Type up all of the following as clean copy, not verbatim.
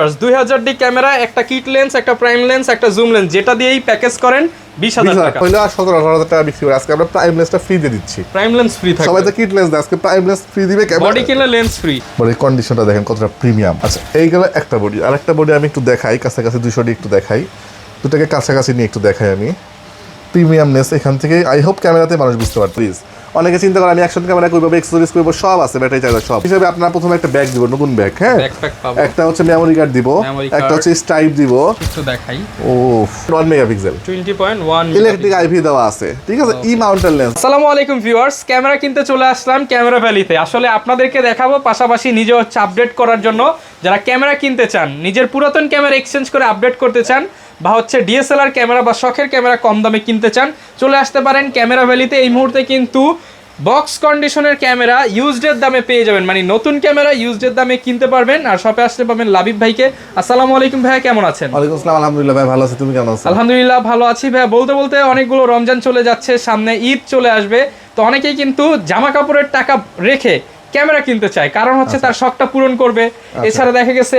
Viewers 2000 D camera, একটা kit lens, একটা prime lens, একটা জুম লেন্স, যেটা দিয়েই প্যাকেজ করেন 20000 টাকা। পয়লা 17-18,000 টাকা বিক্রি করে, আজকে আমরা প্রাইম লেন্সটা ফ্রি দিয়ে দিচ্ছি। প্রাইম লেন্স ফ্রি থাকবে, সবাই তো কিট লেন্স দেয়, আজকে প্রাইম লেন্স ফ্রি দিবে। বডি কিনলে লেন্স ফ্রি। বডির কন্ডিশনটা দেখেন কতটা প্রিমিয়াম। আচ্ছা এই গেল একটা বডি, আর একটা বডি আমি একটু দেখাই কাছাকাছি, 200 ডি একটু দেখাই, দুটাকে কাছাকাছি নিয়ে একটু দেখাই আমি। প্রিমিয়ামনেস এখান থেকে আই হোপ ক্যামেরাতে মানুষ বুঝতে পারে। প্লিজ অনেকে চিন্তা করে আমি অ্যাকশন ক্যামেরা করবো, এক্সেসরিজ করবো, সব আছে, ব্যাটারি চার্জার সব হিসেবে আপনার প্রথমে একটা ব্যাগ দিব, নতুন ব্যাগ। হ্যাঁ, একটা হচ্ছে মেমোরি কার্ড দিব, একটা হচ্ছে স্ট্রাইপ দিব, একটু দেখাই। ও 1 মেগাপিক্সেল 20.1 ইলেকট্রিক আইভি দেওয়া আছে, ঠিক আছে, ই মাউন্টেন লেন্স। আসসালামু আলাইকুম ভিউয়ার্স, ক্যামেরা কিনতে চলে আসলাম ক্যামেরা ভ্যালিতে। আসলে আপনাদেরকে দেখাবো, পাশাপাশি নিজে হচ্ছে আপডেট করার জন্য যারা ক্যামেরা কিনতে চান, নিজের পুরাতন ক্যামেরা এক্সচেঞ্জ করে আপডেট করতে চান, বা হচ্ছে ডিএসএলআর ক্যামেরা বা শখের ক্যামেরা কম দামে কিনতে চান, চলে আসতে পারেন ক্যামেরা ভ্যালিতে। এই মুহূর্তে কিন্তু বক্স কন্ডিশনের ক্যামেরা ইউজডের দামে পেয়ে যাবেন, মানে নতুন ক্যামেরা ইউজডের দামে কিনতে পারবেন। আর শপে আসতে পাবেন লাবিব ভাইকে। আসসালামু আলাইকুম ভাইয়া, কেমন আছেন? ওয়ালাইকুম আসসালাম, আলহামদুলিল্লাহ ভাই ভালো আছি, তুমি কেমন আছো? আলহামদুলিল্লাহ ভালো আছি ভাইয়া। বলতে বলতে অনেকগুলো রমজান চলে যাচ্ছে, সামনে ঈদ চলে আসবে, তো অনেকেই কিন্তু জামা কাপড়ের টাকা রেখে ক্যামেরা কিনতে চায়, কারণ হচ্ছে তার শখটা পূরণ করবে। এছাড়া দেখা গেছে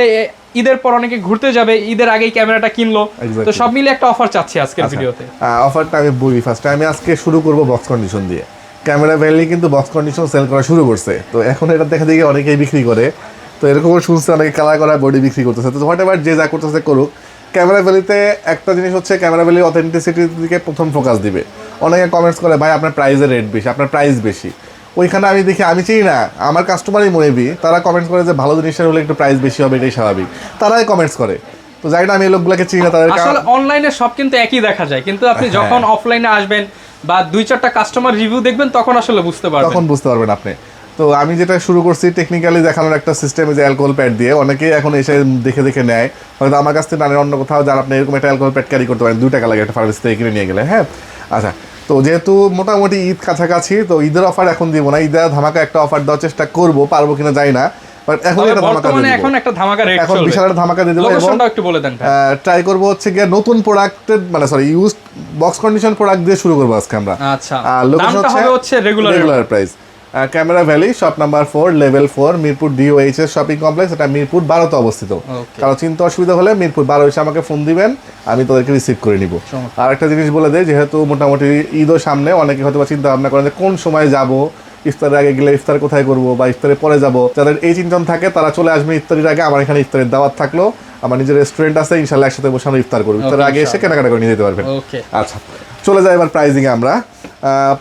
ঈদের পর অনেকে ঘুরতে যাবে, ঈদের আগেই ক্যামেরাটা কিনলো, তো সব মিলে একটা অফার চাচ্ছি আজকের ভিডিওতে। অফারটা আমি বলি ফার্স্ট, আমি আজকে শুরু করব বক্স কন্ডিশন দিয়ে। ক্যামেরা ভ্যালি কিন্তু বক্স কন্ডিশন সেল করা শুরু করছে, তো এখন এটা দেখা দেখে অনেকেই বিক্রি করে, তো এরকম শুনছে অনেকে কালার করা বডি বিক্রি করতেছে। তো হোয়াট এভার যে যা করতেছে করুক, ক্যামেরা ভ্যালিতে একটা জিনিস হচ্ছে ক্যামেরা ভ্যালি অথেন্টিসিটির দিকে প্রথম ফোকাস দিবে। অনেকে কমেন্টস করে ভাই আপনার প্রাইসের রেট বেশি, আপনার প্রাইস বেশি। ওইখানে আমি দেখি, আমি চিনি না, আমার কাস্টমারই মনে তারা কমেন্টস করে যে ভালো জিনিসের হলে একটু প্রাইস বেশি হবে, এটাই স্বাভাবিক, তারাই কমেন্টস করে। তো জানি না, আমি এই লোকগুলোকে চিনি না। তাদের আসলে অনলাইনে সব কিন্তু একই দেখা যায়, কিন্তু আপনি যখন অফলাইনে আসবেন বা 2-4টা কাস্টমার রিভিউ দেখবেন, তখন আসলে বুঝতে পারবেন আপনি। তো আমি যেটা শুরু করছি টেকনিক্যালি দেখানোর একটা সিস্টেম, যে অ্যালকোহল প্যাড দিয়ে। অনেকেই এখন এসে দেখে দেখে নেয়, হয়তো আমার কাছ থেকে অন্য কোথাও যারা আপনি এরকম একটা অ্যালকোহল প্যাড ক্যারি করতে পারেন, 2 টাকা লাগে একটা ফার্মেসি থেকে কিনে নিয়ে গেলে। হ্যাঁ, আচ্ছা, তো যেহেতু মোটামুটি ঈদ কাছাকাছি, তো ঈদের অফার এখন দিব না, ঈদের ধামাকা একটা অফার দেওয়ার চেষ্টা করবো, পারবো কিনা জানি না, বাট এখন একটা ধামাকা দিয়ে দেব। এখন একটা ধামাকা রেট চলবে, এখন বিশাল একটা ধামাকা দিয়ে দেব। লোকেশনটা একটু বলে দেন। ট্রাই করব হচ্ছে গিয়ে নতুন প্রোডাক্টের, মানে sorry used box condition product দিয়ে শুরু করব আজকে আমরা। আচ্ছা, আর লোকেশন হচ্ছে regular price, camera valley, shop number 4, level 4, Mirpur DOHS shopping complex. এটা মিরপুর 12 তে অবস্থিত। কারো চিন্তা অসুবিধা হলে মিরপুর 12 এসে আমাকে ফোন দিবেন, আমি তাদেরকে রিসিভ করে নিব। আর একটা জিনিস বলে দেয়, যেহেতু মোটামুটি ঈদও সামনে, অনেকে হয়তো চিন্তা ভাবনা করেন যে কোন সময় যাব, ইফতারের আগে গেলে ইফতার কোথায় করবো, বা ইফতারের পরে যাব। যাদের এই চিন্তন থাকে তারা চলে আসবে ইফতারের আগে। আমার এখানে ইফতারের দাওয়াত থাকলো, আমার নিজের রেস্টুরেন্ট আছে, ইনশাল্লাহ একসাথে বসে আমরা ইফতার করবো। ইফতারের আগে এসে কেনাকাটা করে নিয়ে যেতে পারবেন। আচ্ছা, চলে যাই এবার প্রাইজিং এ। আমরা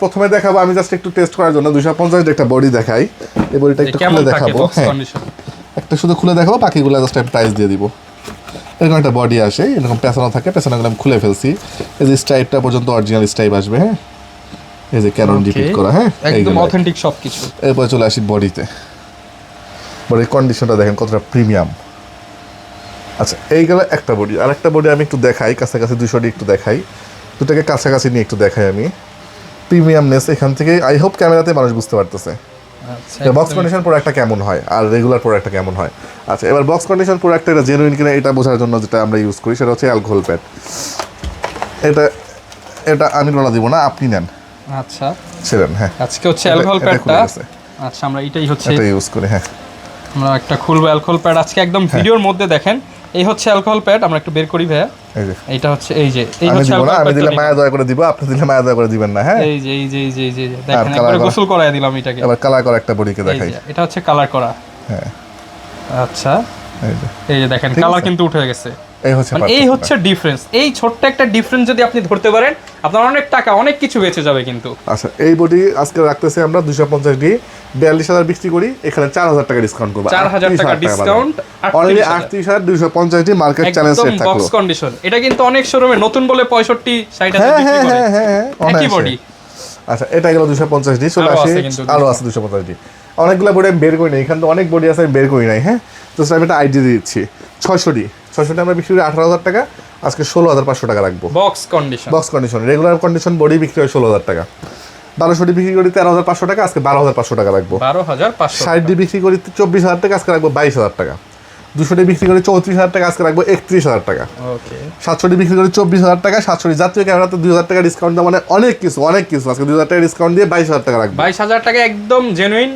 প্রথমে দেখাবো, আমি জাস্ট একটু টেস্ট করার জন্য 250 একটা বডি দেখাই। এই বডিটা একটু খুলে দেখাবো। হ্যাঁ, একটা শুধু খুলে দেখাবো, বাকিগুলো জাস্ট আমি প্রাইস দিয়ে দিব। এরকম একটা বডি আসে, এরকম পেছানো থাকে, পেছানোগুলো আমি খুলে ফেলছি। এই যে স্ট্রাইপটা পর্যন্ত অরিজিনাল স্ট্রাইপ আসবে। হ্যাঁ, এই যে ক্যানন ডিপিট করা। হ্যাঁ, একদম অথেন্টিক সবকিছু। এরপর চলে আসি বডিতে। বডির কন্ডিশনটা দেখেন কতটা প্রিমিয়াম। আচ্ছা এই গেল একটা বডি, আর একটা বডি আমি একটু দেখাই কাছাকাছি, 200 ডি একটু দেখাই, দুটাকে কাছাকাছি নিয়ে একটু দেখাই আমি। প্রিমিয়ামনেস এখান থেকে আই হোপ ক্যামেরাতে মানুষ বুঝতে পারতেছে বক্স কন্ডিশন প্রোডাক্টটা কেমন হয় আর রেগুলার প্রোডাক্টটা কেমন হয়। আচ্ছা, এবার বক্স কন্ডিশন প্রোডাক্টটা এটা জেনুইন কিনা এটা বোঝার জন্য যেটা আমরা ইউজ করি সেটা হচ্ছে অ্যালকোহল প্যাড। এটা আমি লোলা দিব না, আপনি নেন। আচ্ছা, ছিলেন। হ্যাঁ, আজকে হচ্ছে অ্যালকোহল প্যাডটা। আচ্ছা, আমরা এটাই হচ্ছে এটা ইউজ করি। হ্যাঁ, আমরা একটা খুলবো অ্যালকোহল প্যাড আজকে, একদম ভিডিওর মধ্যে দেখেন। এই হচ্ছে অ্যালকোহল প্যাড, আমরা একটু বের করি ভাইয়া। এইটা হচ্ছে এই যে এই হচ্ছে অ্যালকোহল প্যাড। আমি দিলে মায়া দয়া করে দিব, আপনি দিলে মায়া দয়া করে দিবেন না। হ্যাঁ, এই যে দেখেন, একবারে গোসল করায় দিলাম এটাকে। এবার কালার করা একটা বডিকে দেখাই। এটা হচ্ছে কালার করা। হ্যাঁ, আচ্ছা, এই যে দেখেন কালার কিন্তু উঠে গেছে। এই হচ্ছে ডিফারেন্স। এই ছোট্ট একটা ডিফারেন্স যদি আপনি ধরতে পারেন, আপনার অনেক টাকা অনেক কিছু বেঁচে যাবে কিন্তু। আচ্ছা, এই বডি আজকে রাখতেছি আমরা 250 ডি, 42,000 বিক্রি করি, এখানে 4,000 টাকা ডিসকাউন্ট করব। 4,000 টাকা discount, only 38,250 D market challenge rate থাকলো। বক্স কন্ডিশন এটা কিন্তু অনেক শোরুমে নতুন বলে 65-60 বিক্রি করে। হ্যাঁ, একই বডি। আচ্ছা, এটা গেল 250 ডি। চলে আসি, আরো আছে 250 ডি। অনেকগুলো বডি আমি বের করি নাই, এখানে তো অনেক বডি আছে আমি বের করি নাই। হ্যাঁ, তো আমি একটা আইডিয়া দিচ্ছি। 600 ডি আমরা বিক্রি করি 18,000 টাকা, আজকে 16,500 টাকা রাখবো। Box condition regular condition body বিক্রি হয় 16,000 টাকা। 1200 ডি বিক্রি করি 13,500 টাকা, আজকে 12,500 টাকা রাখবো। 12,500। 60 ডি বিক্রি করি 24,000 টাকা, আজকে রাখবো 22,000 টাকা। 200 ডি বিক্রি করি 34,000 টাকা, আজকে রাখবো 31,000 টাকা। 700 ডি বিক্রি করি 24,000 টাকা। 700 ডি জাতীয় ক্যামেরাতে 2,000 টাকা ডিসকাউন্ট দেওয়া, মানে অনেক কিছু আজকে 2,000 টাকা ডিসকাউন্ট দিয়ে 22,000 টাকা রাখবো। 22,000 টাকা একদম জেনুইন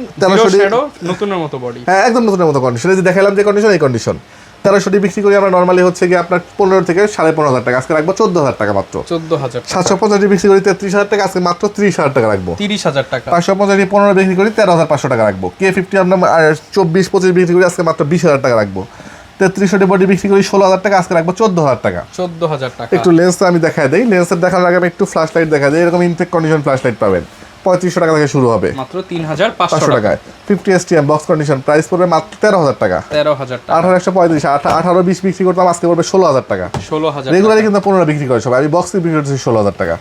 নতুনের মতো বডি। হ্যাঁ, একদম নতুনের মতো কন্ডিশন। এই যে দেখালাম যে কন্ডিশন, এই কন্ডিশন 1300 বিক্রি করি আমরা নর্মালি হচ্ছে গিয়ে আপনার 15 থেকে 15,500 টাকা, আজকে রাখবো 14,000 টাকা মাত্র। 14,000। 750 বিক্রি করি 33,000 টাকা, আজকে মাত্র 30,000 টাকা রাখবো। 30,000 টাকা। 550 15 বিক্রি করি 13,500 টাকা রাখবো। K50 আমরা 24-25 বিক্রি করি, আজকে মাত্র 20,000 টাকা রাখবো। 3300 বডি বিক্রি করি 16,000 টাকা, আজকে রাখবো 14,000 টাকা। 14,000 টাকা। একটু লেন্সটা আমি দেখাই দিই, লেন্সের দেখার আগে আমি একটু ফ্ল্যাশ লাইট দেখা দিই। এরকম ইনটেক কন্ডিশন ফ্ল্যাশ লাইট পাবেন 3500 টাকা থেকে শুরু হবে, মাত্র 3,500 টাকায়। 50 STM বক্স কন্ডিশন প্রাইস পড়বে মাত্র 13,000 টাকা। 13,000 টাকা। 1835, 18-20 বিক্রি করতাম, আজকে পড়বে 16,000 টাকা। 16,000 রেগুলারই কিন্তু 15 বিক্রি করে সবাই, আমি বক্স বিক্রি করতেছি 16,000 টাকা।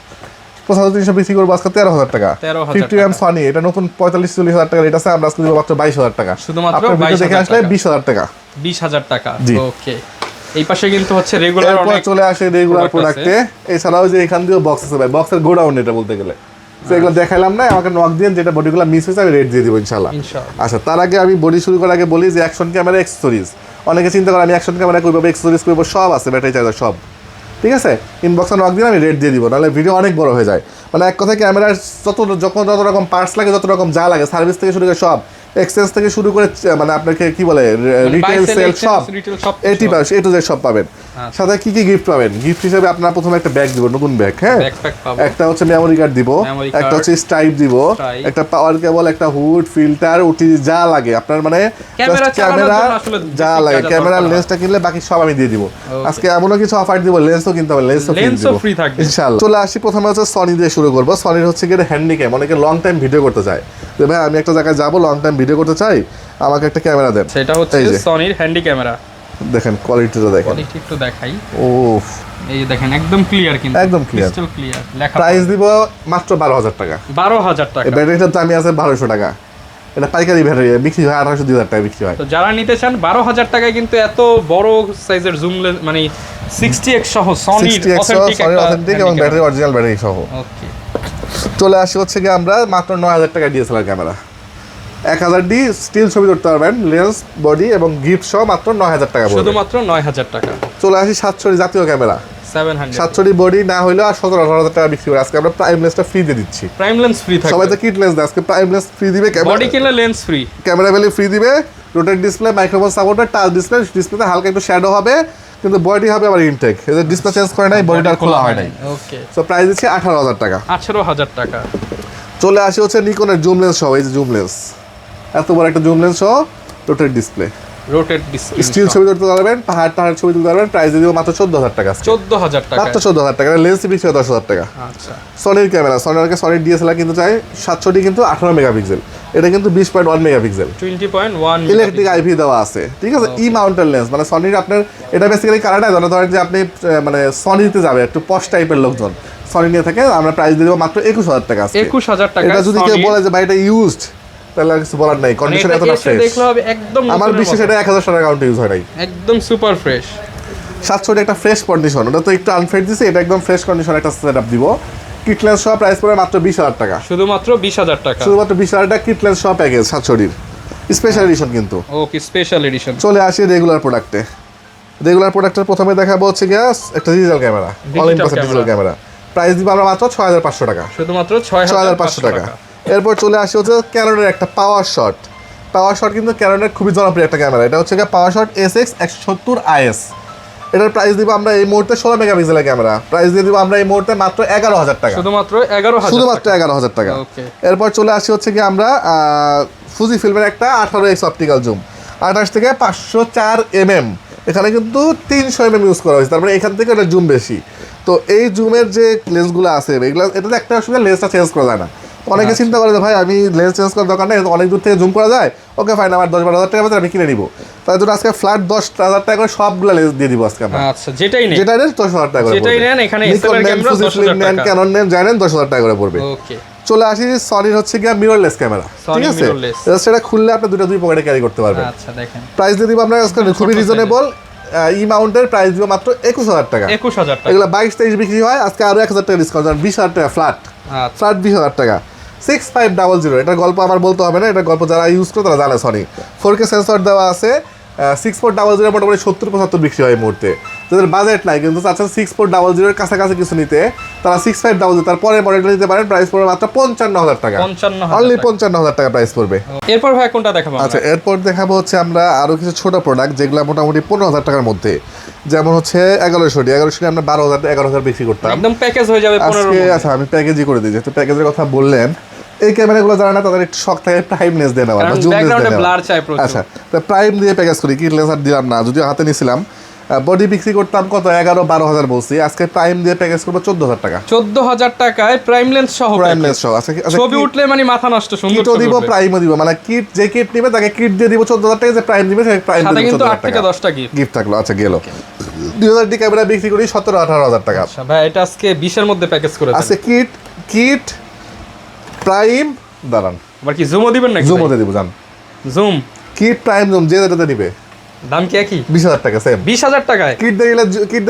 3,300 বিক্রি করবো আজকে 13,000 টাকা। 50 সনি, এটা নতুন 45-40,000 টাকা রেট আছে, আমরা আজকে দিব মাত্র 22,000 টাকা। শুধুমাত্র আপনার ভিডিও দেখে আসলে 20,000 টাকা। 20,000 টাকা। জি। ওকে, এই পাশে কিন্তু হচ্ছে রেগুলার এরপর অনেক চলে আসে রেগুলার প্রোডাক্টে। এছাড়াও যে এখান দিয়েও বক্স আছে ভাই, বক্সের গোডাউন এটা বলতে গেলে। তো এগুলো দেখাইলাম না, আমাকে নক দিয়ে যেটা বডিগুলো মিস হয়েছে আমি রেট দিয়ে দিব ইনশাআল্লাহ। আচ্ছা, তার আগে আমি বডি শুরু করার আগে বলি যে অ্যাকশন ক্যামেরা এক্সেসরিজ, অনেকে চিন্তা করে আমি অ্যাকশন ক্যামেরা করবো, এক্সেসরিজ করবো, সব আছে, ব্যাটারি চার্জার সব, ঠিক আছে। ইনবক্সে নক দিয়ে আমি রেট দিয়ে দিব, নাহলে ভিডিও অনেক বড় হয়ে যায়। মানে এক কথায় ক্যামেরার যত রকম পার্টস লাগে, যত রকম যা লাগে, সার্ভিস থেকে শুরু করে সব, এক্সচেঞ্জ থেকে শুরু করে মানে আপনাকে কি বলে রিটেল সেল সব, এ টু জেড সব পাবেন। সাথে কি কি গিফট পাবেন? গিফট হিসেবে আপনারা প্রথমে একটা ব্যাগ দিব, নতুন ব্যাগ, হ্যাঁ, একটা হচ্ছে মেমোরি কার্ড দিব, একটা হচ্ছে স্ট্রাইপ দিব, একটা পাওয়ার কেবল, একটা হুড, ফিল্টার, ওটি যা লাগে আপনার, মানে ক্যামেরা যা লাগে, ক্যামেরার লেন্সটা কিনলে বাকি সব আমি দিয়ে দিব। আজকে এমনও কিছু অফার দিব, লেন্সও কিনতে হবে, লেন্সও ফ্রি থাকবে ইনশাআল্লাহ। চলে আসি, প্রথমে হচ্ছে সনি দিয়ে শুরু করবো। সনির হচ্ছে গিয়ে হ্যান্ডি ক্যাম, অনেকে লং টাইম ভিডিও করতে চায় যে ভাই আমি একটা জায়গায় যাবো, লং টাইম ভিডিও করতে চাই, আমাকে একটা ক্যামেরা দেন। সেটা হচ্ছে সনির হ্যান্ডি ক্যামেরা। দেখেন কোয়ালিটিটা দেখেন, কোয়ালিটি একটু দেখাই। ওফ, এই দেখেন একদম ক্লিয়ার, কিন্তু একদম ক্লিয়ার, ক্রিস্টাল ক্লিয়ার। লেখা প্রাইস দিব মাত্র 12,000 টাকা। 12,000 টাকা। এই ব্যাটারিটার দামই আছে 1,200 টাকা। এটা পাইকারি ব্যাটারি, বিক্রি হয় 18,000 টাকা বিক্রি হয়। তো যারা নিতে চান 12,000 টাকায় কিন্তু এত বড় সাইজের জুম মানে 60x সহ সনির অথেন্টিক এবং ব্যাটারি অরিজিনাল ব্যাটারি সহ। ওকে, চলে আসি হচ্ছে কি আমরা মাত্র 9,000 টাকা ডিএসএলআর ক্যামেরা, 1000D স্টিল ছবি ধরতে পারবেন, লেন্স, বডি এবং গিফট সহ মাত্র 9,000 টাকা, শুধুমাত্র 9,000 টাকা। চলে আসি 700 জাতীয় ক্যামেরা, 700 বডি না হইলেও আর 17-18,000 টাকা বিক্রি করে। আজকে আমরা প্রাইম লেন্সটা ফ্রি দিয়ে দিচ্ছি। প্রাইম লেন্স ফ্রি থাকবে, সবাই তো কিট লেন্স দেয়, আজকে প্রাইম লেন্স ফ্রি দিবে, বডি কিনলে লেন্স ফ্রি, ক্যামেরা ভ্যালি ফ্রি দিবে, rotate display, microphone supporter, touch display, ডিসপ্লেতে হালকা একটু শ্যাডো হবে, কিন্তু বডি হবে আবার ইনটেক। এদের ডিসপ্লে চেঞ্জ করে নাই, বডিটা খোলা হয় নাই। ওকে, সো প্রাইস দিচ্ছি 18,000 টাকা। 18,000 টাকা। চলে আসি হচ্ছে নিকনের জুম লেন্স সহ, এই যে জুম লেন্স, এত বড় একটা জুম লেন্স সহ, রোটেট ডিসপ্লে, স্টিল ছবি তুলতে পারবেন, পাহাড় ছবি তুলতে পারবেন। প্রাইস দিয়ে দিব মাত্র 14,000 টাকা। 14,000 টাকা, মাত্র 14,000 টাকা। লেন্স বিক্রি হয় 10,000 টাকা। আচ্ছা, সনির ক্যামেরা, সনির ডিএসএলআর কিন্তু চাই 700D, কিন্তু 18 মেগাপিক্সেল, এটা কিন্তু 20.1 মেগাপিক্সেল, 20.1 ইলেকট্রিক আইভি দেওয়া আছে, ঠিক আছে। ই মাউন্টেন লেন্স, মানে সনির আপনার এটা বেসিক্যালি কারণে ধরেন যে আপনি মানে সনিতে যাবে একটু পশ টাইপের লোকজন, সনি নিয়ে থাকে, আমরা প্রাইস দিয়ে দেবো মাত্র 21,000 টাকা। 21,000 টাকা। এটা যদি কেউ বলে যে ভাই এটা ইউজড, তাহলে আর কিছু বলার নাই, কন্ডিশন এতটা ফ্রেশ, দেখলে হবে একদম, আমার বিশ্বাস এটা 1,000 টাকা কাউন্টে ইউজ হয় নাই, একদম সুপার ফ্রেশ। 700 একটা ফ্রেশ কন্ডিশন, ওটা তো একটু আনফ্রেশ দিছে, এটা একদম ফ্রেশ কন্ডিশন একটা সেটআপ দিব। কিট লেন্স সহ প্রাইস পড়ে মাত্র 20,000 টাকা, শুধুমাত্র 20,000 টাকা, শুধুমাত্র 20,000 টাকা কিট লেন্স সহ প্যাকেজ 700 স্পেশাল এডিশন কিন্তু। ওকে, স্পেশাল এডিশন। চলে আসি রেগুলার প্রোডাক্টে। রেগুলার প্রোডাক্টের প্রথমে দেখাবো হচ্ছে গ্যাস একটা digital camera, all in pass digital camera, price দিব আমরা মাত্র 6,500 টাকা, শুধুমাত্র 6,500 টাকা। এরপর চলে আসি হচ্ছে ক্যাননের একটা পাওয়ার শট। পাওয়ার শট কিন্তু ক্যাননের খুবই জনপ্রিয় একটা ক্যামেরা, এটা হচ্ছে পাওয়ার শট SX 170IS। এটার প্রাইস দিব আমরা এই মুহূর্তে 16 মেগাপিক্সেলের ক্যামেরা, প্রাইস দিয়ে দিব আমরা এই মুহূর্তে মাত্র 11,000 টাকা, শুধুমাত্র 11,000 টাকা। এরপর চলে আসি হচ্ছে কি আমরা ফুজি ফিল্মের একটা 18x অপটিক্যাল জুম, 28 থেকে 504 এখানে কিন্তু 300 ইউজ করা হয়েছে, তারপরে এখান থেকে এটা জুম বেশি। তো এই জুমের যে লেন্সগুলো আছে এগুলো, এটাতে একটা অসুবিধা, লেন্সটা চেঞ্জ করা যায় না। অনেকে চিন্তা করে যে ভাই আমি লেন্স চেঞ্জ করার দরকার নেই, অনেক দূর থেকে জুম করা যায়, ওকে ফাইন, আমার 10-12,000 টাকা আমি কিনে নিব। তাই জন্য আজকে ফ্ল্যাট 10,000 টাকা করে সবগুলো লেন্স দিয়ে দিব আজকে আমরা। আচ্ছা, যেটাই নেন 10,000 টাকা করে, যেটাই নেন এখানে এসএলআর ক্যামেরা 10,000 টাকা, ক্যানন নেন জানেন 10,000 টাকা করে পড়বে। ওকে, চলে আসি সনির হচ্ছে গিয়া মিররলেস ক্যামেরা, ঠিক আছে, সেটা খুললে আপনি দুই পকেটে ক্যারি করতে পারবেন। আচ্ছা, দেখেন প্রাইস দিয়ে দিব আমরা আজকে খুবই রিজনেবল। ই মাউন্টের প্রাইস দিব মাত্র 21,000 টাকা, 21,000 টাকা। এগুলো 22-23 বিক্রি হয়, আজকে আরো 1,000 টাকা ডিসকাউন্ট, 20,000 টাকা ফ্ল্যাট, ফ্ল্যাট 20,000 টাকা। 6500, এটার গল্প আমার বলতে হবে না, এটার গল্প যারা ইউজ করে তারা জানে। সনি 4K সেন্সর দেওয়া আছে, 6400 মোটামুটি 70-75 বিক্রি হয় এই মুহূর্তে। যাদের বাজেট নাই কিন্তু চাচ্ছেন 6400 কাছাকাছি কিছু নিতে, তারা 6500 তারপরে মডেলটা নিতে পারেন। প্রাইস পড়বে মাত্র 55000 টাকা, 55,000 অনলি 55000 টাকা প্রাইস পড়বে। এরপর ভাই কোনটা দেখাবো? আচ্ছা, এরপর দেখাবো হচ্ছে আমরা আরো কিছু ছোট প্রোডাক্ট যেগুলো মোটামুটি 15000 টাকার মধ্যে, যেমন হচ্ছে 1100 আমরা 12000 বিক্রি করতাম, একদম প্যাকেজ হয়ে যাবে 15 আজকে। আচ্ছা, আমি প্যাকেজই করে দিই, যেহেতু প্যাকেজের কথা বললেন। এই ক্যামেরাগুলো যারা না তাদের একটু শখ থাকে প্রাইমনেস দিয়ে নেওয়া, জুম ব্যাকগ্রাউন্ডে ব্লার চাই প্রচুর। আচ্ছা, তো প্রাইম দিয়ে প্যাকেজ করি, কিট লেন্সার দিলাম না, যদিও হাতে নিছিলাম। বডি বিক্রি করতাম কত 11-12 বলছি, আজকে প্রাইম দিয়ে প্যাকেজ করবো 14000 টাকা। 14000 টাকায় প্রাইম লেন্স সহ, প্রাইম লেন্স সহ। আচ্ছা, ছবি উঠলে মানে মাথা নষ্ট, সুন্দর কিটও দিব, প্রাইমও দিব, মানে কিট যে কিট নিবে তাকে কিট দিয়ে দিব 14000 টাকা, যে প্রাইম দিবে তাকে প্রাইম দিয়ে দিব 14000 টাকা। 8 থেকে 10টা গিফট থাকলো। আচ্ছা, গেল 2000 ক্যামেরা বিক্রি করি 17-18 টাকা। আচ্ছা ভাই, এটা আজকে 20 এর মধ্যে প্যাকেজ করে দেন। আজকে কিট প্রাইম দাঁড়ান, আবার কি জুমও দিবেন নাকি? জুমও দিয়ে দিব, জান। জুম কিট প্রাইম জুম যে যেটাতে নিবে দাম কি একই? 20000 টাকা সেম। 20000 টাকায় কিট দিয়ে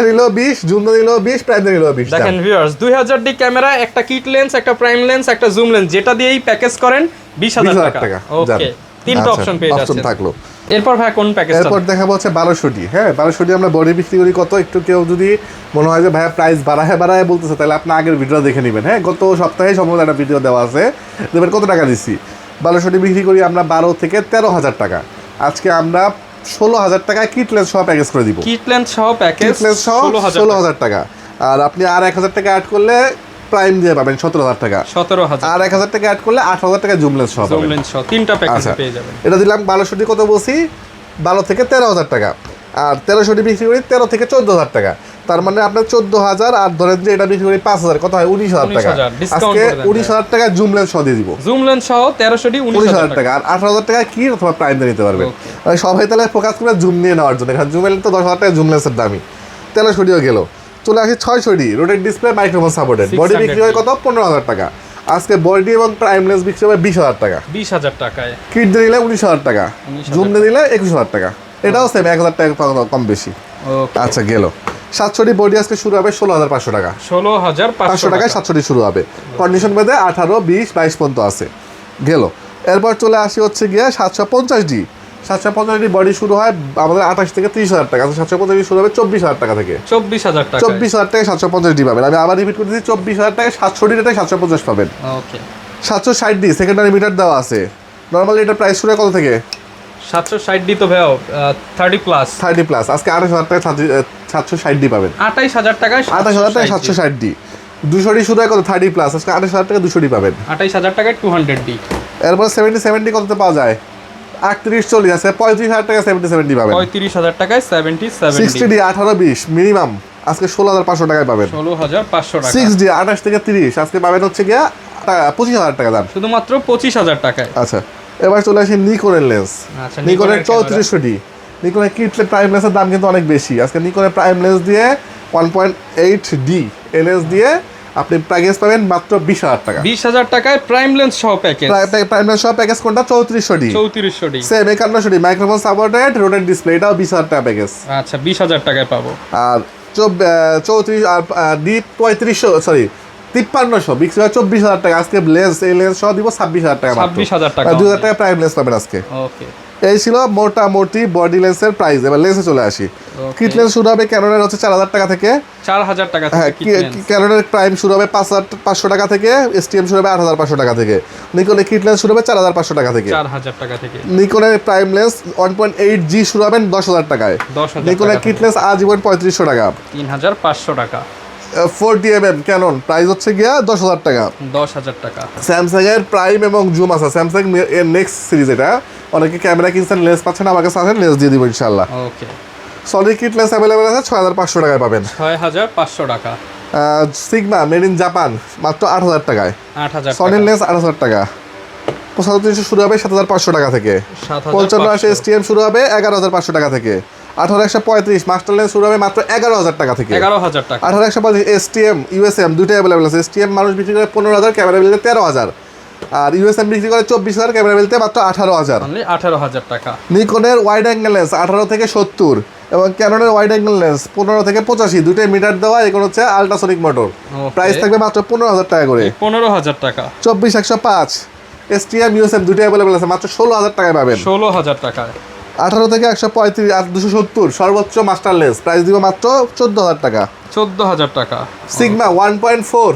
নিল 20, জুম দিয়ে নিল 20, প্রাইম দিয়ে নিল 20। দেখেন ভিউয়ার্স, 2000 ডি ক্যামেরা, একটা কিট লেন্স, একটা প্রাইম লেন্স, একটা জুম লেন্স, যেটা দিয়েই প্যাকেজ করেন 20000 টাকা। ওকে, তিনটা অপশন পেয়ে যাচ্ছেন। থাকলো। এরপর ভাই কোন প্যাকেজ? এরপর দেখাবো হচ্ছে 1200 হ্যাঁ, 1200 আমরা বডি বিক্রি করি কত, একটু কেউ যদি মনে হয় যে ভাইয়া প্রাইস বাড়ায় বলতেছে, তাহলে আপনি আগের ভিডিও দেখে নেবেন। হ্যাঁ, গত সপ্তাহে সম্ভবত একটা ভিডিও দেওয়া আছে, দেখবেন কত টাকা দিচ্ছি। 1200 বিক্রি করি আমরা 12 থেকে 13000 টাকা। আজকে আমরা 16000 টাকায় কিট লেন্স সহ প্যাকেজ করে দিব। কিট লেন্স সহ প্যাকেজ 16000 টাকা। আর আপনি আর 1000 টাকা অ্যাড করলে প্রাইম দিয়ে পাবেন 17000 টাকা। 17000। আর 1000 টাকা অ্যাড করলে 8000 টাকা জুম লেন্স সহ পাবেন। জুম লেন্স সহ তিনটা প্যাকেজ পেয়ে যাবেন। এটা দিলাম 1200 কত বলছি, 12 থেকে 13000 টাকা। আর 1300 বিক্রি করি 13 থেকে 14000 টাকা। তার মানে আপনার 14000, আর ধরেন যে এটা বিক্রি করি 5000, কত হয় 19000 টাকা। আজকে 19000 টাকা জুম লেন্স সহ দিয়ে দিব। জুম লেন্স সহ 1300 ডি 19000 টাকা। আর 18000 টাকা কি অথবা প্রাইম দিয়ে নিতে পারবেন। সবাই তাহলে ফোকাস করে জুম নিয়ে নেওয়ার জন্য, কারণ জুম লেন্স তো 10000 টাকা জুম লেন্সের দামই। 1300 গেল। চলে আসি 600 rotate display microphone supported, body বিক্রি হয় কত 15000 টাকা। আজকে বডি এবং প্রাইম লেন্স বিক্রি হবে 20000 টাকা। 20000 টাকায়। কিট দিয়ে নিলে 19000 টাকা, জুম দিয়ে নিলে 21000 টাকা। এটাও সেম 1000 টাকা কম বেশি। আচ্ছা, গেল 700 বডি আজকে শুরু হবে 16500 টাকা। 16500 টাকায় 700 শুরু হবে। কন্ডিশন বেঁধে 18, 20, 22 পর্যন্ত আছে। গেল। এরপর চলে আসি হচ্ছে গিয়ে 750 বডি শুরু হয় আমাদের 28 থেকে 30000 টাকা। 750 শুরু হবে 24000 টাকা থেকে। 24000 টাকা। 24000 টাকায় 750 পাবেন। আমি আবার রিপিট করে দিচ্ছি, 24000 টাকায় 700 750 পাবেন। ওকে, 760 সেকেন্ডারি মিটার দেওয়া আছে। নরমালি এটা প্রাইস শুরু কত থেকে? 760 ডি তো ভাই 30 প্লাস। আজকে 28000 টাকায় 760 পাবেন। 28000 টাকায় 760 200 ডি শুরু হয় কত 30 প্লাস, আজকে 28000 টাকা 200 পাবেন। 28000 টাকায় 200 ডি। এরপর 70 কততে পাওয়া যায়? 38 40 আছে, 35000 টাকা 70 পাবেন। 35000 টাকায় 60 ডি 18 20 মিনিমাম আজকে 16500 টাকায় পাবেন। 16500 টাকা। 6 ডি 28 থেকে 30 আজকে পাবেন হচ্ছে গিয়া 25000 টাকা দাম, শুধুমাত্র 25000 টাকায়। আচ্ছা, এবার চলে আসি নিকনের লেন্স। নিকনের 3400 নিকনের কিট প্রাইম লেন্সের দাম কিন্তু অনেক বেশি। আজকে নিকনের প্রাইম লেন্স দিয়ে 1.8 ডি লেন্স দিয়ে আপনি প্যাকেজ পাবেন মাত্র 20000 টাকা। 20000 টাকায় প্রাইম লেন্স সহ প্যাকেজ। প্রাইম লেন্স সহ প্যাকেজ কোনটা? 3400 D. Same 5100 D microphone supported rotate display, এটাও 20000 টাকা প্যাকেজ। আচ্ছা, 20000 টাকায় পাবো। আর 34 আর ডি 5300 বিক্রি হয় 24000 টাকা। আজকে লেন্স এই লেন্স সহ দিব 26000 টাকা, 26000 টাকা। 2000 টাকা প্রাইম লেন্স পাবেন আজকে। ওকে, এই ছিল মোটামুটি বডি লেন্সের প্রাইস। এবার লেন্সে চলে আসি। কিট লেন্স শুরু হবে ক্যানোনের হচ্ছে 4000 টাকা থেকে। 4000 টাকা হ্যাঁ, ক্যানোনের প্রাইম শুরু হবে 5500 টাকা থেকে। এসটিএম শুরু হবে 8500 টাকা থেকে। নিকনের কিট লেন্স শুরু হবে 4500 টাকা থেকে। 4000 টাকা থেকে। নিকনের প্রাইম লেন্স 1.8 জি শুরু হবেন 10000 টাকায়। নিকনের কিট লেন্স আজীবন 3500 টাকা। 3500 টাকা। 40mm ক্যানন প্রাইস হচ্ছে গিয়া 10000 টাকা। 10000 টাকা। স্যামসাং এর প্রাইম এবং জুম আছে, স্যামসাং এর নেক্সট সিরিজ। এটা অনেকে ক্যামেরা কিনছেন, লেন্স পাচ্ছেন, আমার কাছে আছেন, লেন্স দিয়ে দিব ইনশাআল্লাহ। ওকে, সলিড কিট লেন্স अवेलेबल আছে 6500 টাকায় পাবেন। 6500 টাকা। সিগমা মেড ইন জাপান মাত্র 8000 টাকায়। 8000 টাকা। সলিড লেন্স 8000 টাকা। 7500 শুরু হবে 7500 টাকা থেকে। 5580 এসটিএম শুরু হবে 11500 টাকা থেকে। 18135 মাস্টার লেন্স শুরু হবে মাত্র 11000 টাকা থেকে। 11000 টাকা। 18125 এসটিএম ইউএসএম দুটোই अवेलेबल আছে। এসটিএম মানুষ বিক্রি করে 15000, ক্যামেরা বিলতে 13000। আর ইউএসএম বিক্রি করে 24000, ক্যামেরা বিলতে মাত্র 18000। অনলি 18000 টাকা। নিকনের ওয়াইড অ্যাঙ্গেল লেন্স 18 থেকে 70 এবং ক্যাননের ওয়াইড অ্যাঙ্গেল লেন্স 15 থেকে 85, দুটোই মিটার দেওয়া। এগুলো হচ্ছে আল্ট্রাসনিক মোটর। প্রাইস থাকবে মাত্র 15000 টাকা করে। 15000 টাকা। 24105 এসটিএম ইউএসএম দুটোই अवेलेबल আছে, মাত্র 16000 টাকায় পাবেন। 16000 টাকা। 18 থেকে 135 আর 270 সর্বোচ্চ মাস্টার লেন্স, প্রাইস দিব মাত্র 14,000 টাকা। 14,000 টাকা। সিগমা 1.4,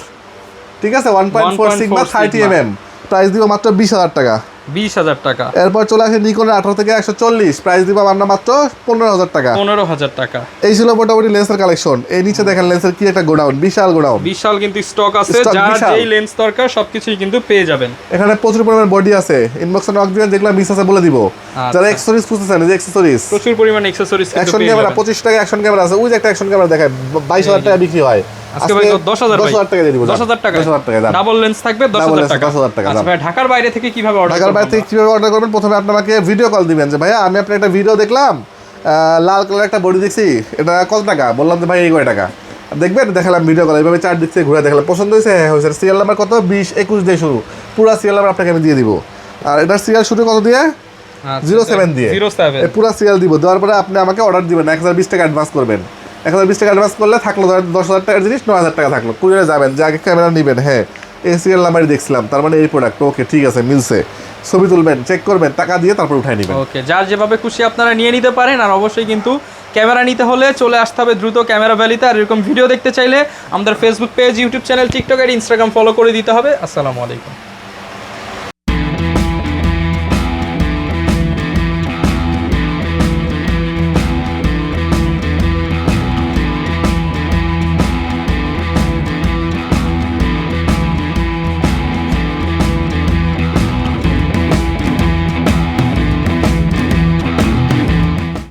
ঠিক আছে 1.4 সিগমা 30 mm, প্রাইস দিব মাত্র 20,000 টাকা। 20,000 টাকা। এরপর চলে আসে নিকনের 18 থেকে 140, প্রাইস দিব আমরা মাত্র 15,000 টাকা। 15,000 টাকা। এই ছিল মোটামুটি লেন্সের কালেকশন। এই নিচে দেখেন লেন্সের কি একটা গোডাউন, বিশাল গোডাউন, বিশাল কিন্তু স্টক আছে, Stock যার বিশাল। যেই লেন্স দরকার সবকিছুই কিন্তু পেয়ে যাবেন। এখানে প্রচুর পরিমাণে বডি আছে, ইনবক্সে নক দিবেন, যেগুলো মিস আছে বলে দিব। যারা অ্যাকসেসরিজ খুঁজতেছেন, এই যে অ্যাকসেসরিজ, প্রচুর পরিমাণে অ্যাকসেসরিজ কিন্তু অ্যাকশন পেয়ে ক্যামেরা যাবেন। 25 টাকা অ্যাকশন ক্যামেরা আছে, ওই যে একটা অ্যাকশন ক্যামেরা দেখায় 22,000 টাকা বিক্রি হয়। আজকে ভাই 10,000 ভাই, 10,000 টাকা দিয়ে দিব, 10,000 টাকা, 10,000 টাকা দাম। ডাবল লেন্স থাকবে Double 10,000 lens টাকা। 10,000 টাকা আচ্ছা দাম। ভাই, ঢাকার বাইরে থেকে কিভাবে অর্ডার ঢাকার বাইরে থেকে কিভাবে অর্ডার করবেন? প্রথমে আপনি আমাকে ভিডিও কল দিবেন যে ভাইয়া আমি আপনার একটা ভিডিও দেখলাম, লাল কালার একটা বডি দেখছি, এটা কত টাকা? বললাম যে ভাই এই কয় টাকা। দেখবেন, দেখালাম ভিডিও কল, এইভাবে চার দিক থেকে ঘুরে দেখালাম, পছন্দ হয়েছে, হ্যাঁ হয়েছে। সিরিয়াল নাম্বার কত? 20, 21 দিয়ে শুরু, পুরো সিরিয়াল নাম্বার আপনাকে আমি দিয়ে দিব। আর এটার সিরিয়াল শুরু কত দিয়ে? 07 দিয়ে, 07 এই পুরো সিরিয়াল দিব। দেওয়ার পরে আপনি আমাকে অর্ডার দিবেন, 1020 টাকা অ্যাডভান্স করবেন। 1020 টাকা অ্যাডভান্স করলে থাকলো 10,000 টাকার জিনিস, 9,000 টাকা থাকলো। কুরিয়ারে যাবেন, যে আগে ক্যামেরা নেবেন, হ্যাঁ এই সিরিয়াল নাম্বারই দেখছিলাম, তার মানে এই প্রোডাক্ট, ওকে ঠিক আছে মিলছে, ছবি তুলবেন, চেক করবেন, টাকা দিয়ে তারপর উঠাই নেবেন। ওকে, যার যেভাবে খুশি আপনারা নিয়ে নিতে পারেন। আর অবশ্যই কিন্তু ক্যামেরা নিতে হলে চলে আসতে হবে দ্রুত ক্যামেরা ভ্যালিতে। আর এরকম ভিডিও দেখতে চাইলে আমাদের Facebook page, YouTube channel, TikTok আর ইনস্টাগ্রাম ফলো করে দিতে হবে। আসসালামু আলাইকুম।